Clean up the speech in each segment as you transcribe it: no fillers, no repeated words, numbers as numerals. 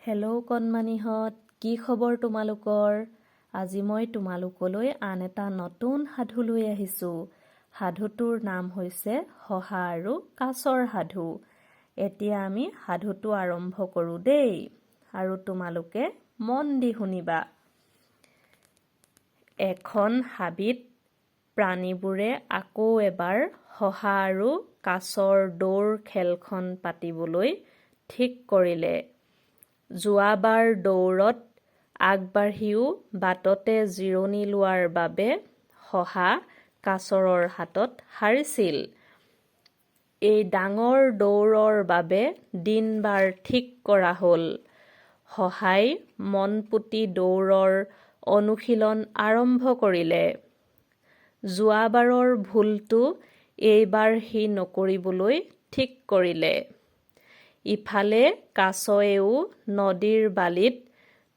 Hello' কণমানিহঁত, কি খবৰ তোমালোকৰ? আজি মই তোমালোকলৈ আন এটা নতুন সাধু লৈ আহিছোঁ। সাধুটোৰ নাম হৈছে শহা আৰু কাছৰ সাধু। এতিয়া আমি সাধুটো আৰম্ভ কৰোঁ দেই, আৰু তোমালোকে মন দি শুনিবা। এখন হাবিত প্ৰাণীবোৰে আকৌ এবাৰ শহা আৰু কাছৰ দৌৰ খেলখন পাতিবলৈ ঠিক কৰিলে। যোৱাবাৰ দৌৰত আগবাঢ়িও বাটতে জিৰণি লোৱাৰ বাবে শহা কাছৰৰ হাতত হাৰিছিল। এই ডাঙৰ দৌৰৰ বাবে দিন বাৰ ঠিক কৰা হ'ল। শহাই মন পুতি দৌৰৰ অনুশীলন আৰম্ভ কৰিলে। যোৱাবাৰৰ ভুলটো এইবাৰ সি নকৰিবলৈ ঠিক কৰিলে। ইফালে কাছয়েও নদীৰ বালিত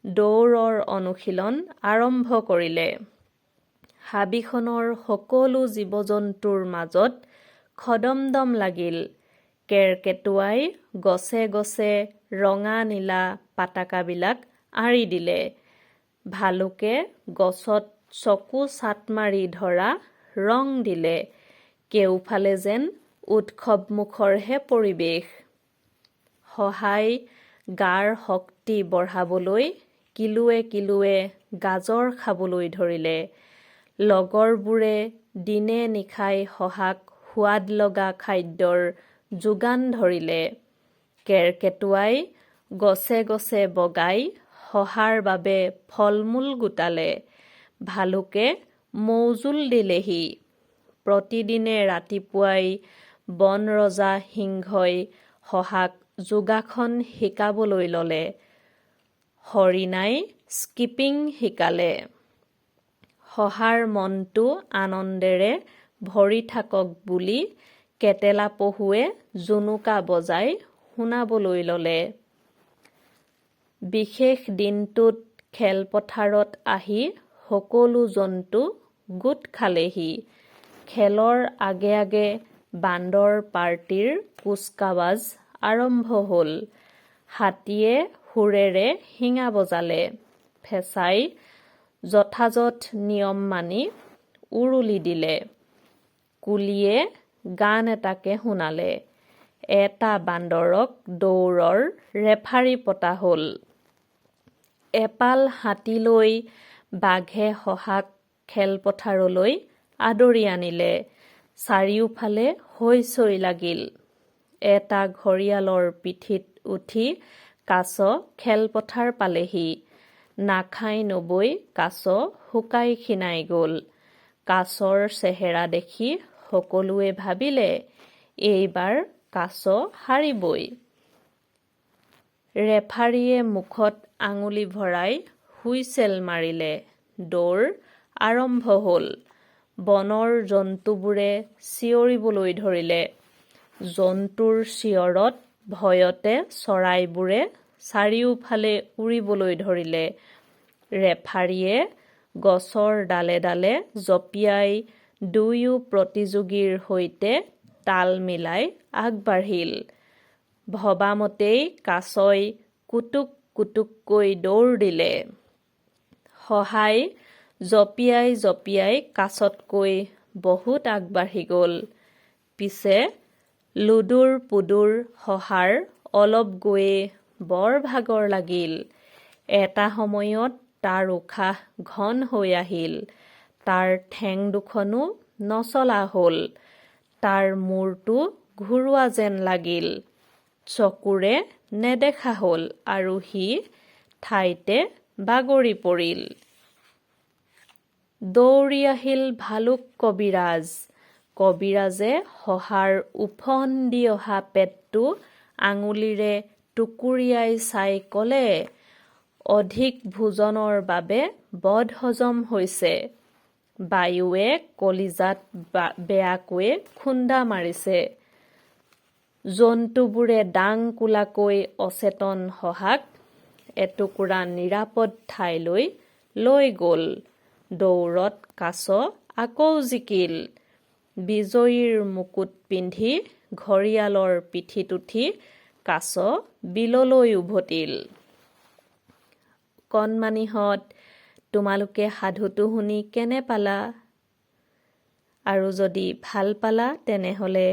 দৌৰৰ অনুশীলন আৰম্ভ কৰিলে। হাবিখনৰ সকলো জীৱ-জন্তুৰ মাজত খদমদম লাগিল। কেৰ্কেটুৱাই গছে গছে ৰঙা নীলা পতাকাবিলাক আঁৰি দিলে। ভালুকে গছত চকু চাট মাৰি ধৰা ৰং দিলে। কেউফালে যেন উৎসৱমুখৰহে পৰিৱেশ। শহাই গাৰ শক্তি বঢ়াবলৈ কিলোৱে কিলোৱে গাজৰ খাবলৈ ধৰিলে। লগৰবোৰে দিনে নিশাই শহাক সোৱাদ লগা খাদ্যৰ যোগান ধৰিলে। কেৰ্কেটুৱাই গছে গছে বগাই শহাৰ বাবে ফল-মূল গোটালে। ভালুকে মৌজোল দিলেহি। প্ৰতিদিনে ৰাতিপুৱাই বনৰজা সিংহই শহাক যোগাসন শিকাবলৈ ল'লে। হৰিণাই স্কিপিং শিকালে। শহাৰ মনটো আনন্দেৰে ভৰি থাকক বুলি কেটেলা পহুৱে জুনুকা বজাই শুনাবলৈ ল'লে। বিশেষ দিনটোত খেলপথাৰত আহি সকলো জন্তু গোট খালেহি। খেলৰ আগে আগে বান্দৰ পাৰ্টিৰ কুচকাৱাজ আৰম্ভ হ'ল। হাতীয়ে সুৰেৰে শিঙা বজালে। ফেঁচাই যথাযথ নিয়ম মানি উৰুলি দিলে। কুলিয়ে গান এটাকে শুনালে। এটা বান্দৰক দৌৰৰ ৰেফাৰী পতা হ'ল। এপাল হাতী লৈ বাঘে শহাক খেলপথাৰলৈ আদৰি আনিলে। চাৰিওফালে হৈ-চৈ লাগিল। এটা ঘঁৰিয়ালৰ পিঠিত উঠি কাছ খেলপথাৰ পালেহি। নাখাই নবৈ কাছ শুকাই খীনাই গ'ল। কাছৰ চেহেৰা দেখি সকলোৱে ভাবিলে, এইবাৰ কাছ হাৰিবই। ৰেফাৰীয়ে মুখত আঙুলি ভৰাই হুইছেল মাৰিলে। দৌৰ আৰম্ভ হ'ল। বনৰ জন্তুবোৰে চিঞৰিবলৈ ধৰিলে। জন্তুৰ চিঞৰত ভয়তে চৰাইবোৰে চাৰিওফালে উৰিবলৈ ধৰিলে। ৰেফাৰীয়ে গছৰ ডালে ডালে জঁপিয়াই দুয়ো প্ৰতিযোগীৰ সৈতে তাল মিলাই আগবাঢ়িল। ভবামতেই কাছই কুটুক কুটুককৈ দৌৰ দিলে। শহাই জঁপিয়াই জঁপিয়াই কাছতকৈ বহুত আগবাঢ়ি গ'ল। পিছে লুডুৰ পুডুৰ শহাৰ অলপ গৈয়ে বৰ ভাগৰ লাগিল। এটা সময়ত তাৰ উশাহ ঘন হৈ আহিল। তাৰ ঠেং দুখনো নচলা হ'ল। তাৰ মূৰটো ঘূৰোৱা যেন লাগিল। চকুৰে নেদেখা হ'ল আৰু সি ঠাইতে বাগৰি পৰিল। দৌৰি আহিল ভালুক কবিৰাজ। কবিৰাজে শহাৰ ওফন্দি অহা পেটটো আঙুলিৰে টুকুৰিয়াই চাই ক'লে, অধিক ভোজনৰ বাবে বদহজম হৈছে। বায়ুৱে কলিজাত বেয়াকৈ খুন্দা মাৰিছে। জন্তুবোৰে দাং কোলাকৈ অচেতন শহাক এটুকুৰা নিৰাপদ ঠাইলৈ লৈ গ'ল। দৌৰত কাছ আকৌ জিকিল। বিজয়ীৰ মুকুট পিন্ধি ঘঁৰিয়ালৰ পিঠিত উঠি কাছ বিললৈ উভতিল। কণমানিহঁত, তোমালোকে সাধুটো শুনি কেনে পালা? আৰু যদি ভাল পালা তেনেহ'লে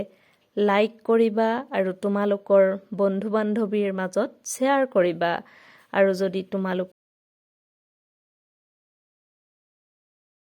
লাইক কৰিবা আৰু তোমালোকৰ বন্ধু-বান্ধৱীৰ মাজত শ্বেয়াৰ কৰিবা। আৰু যদি তোমালোকে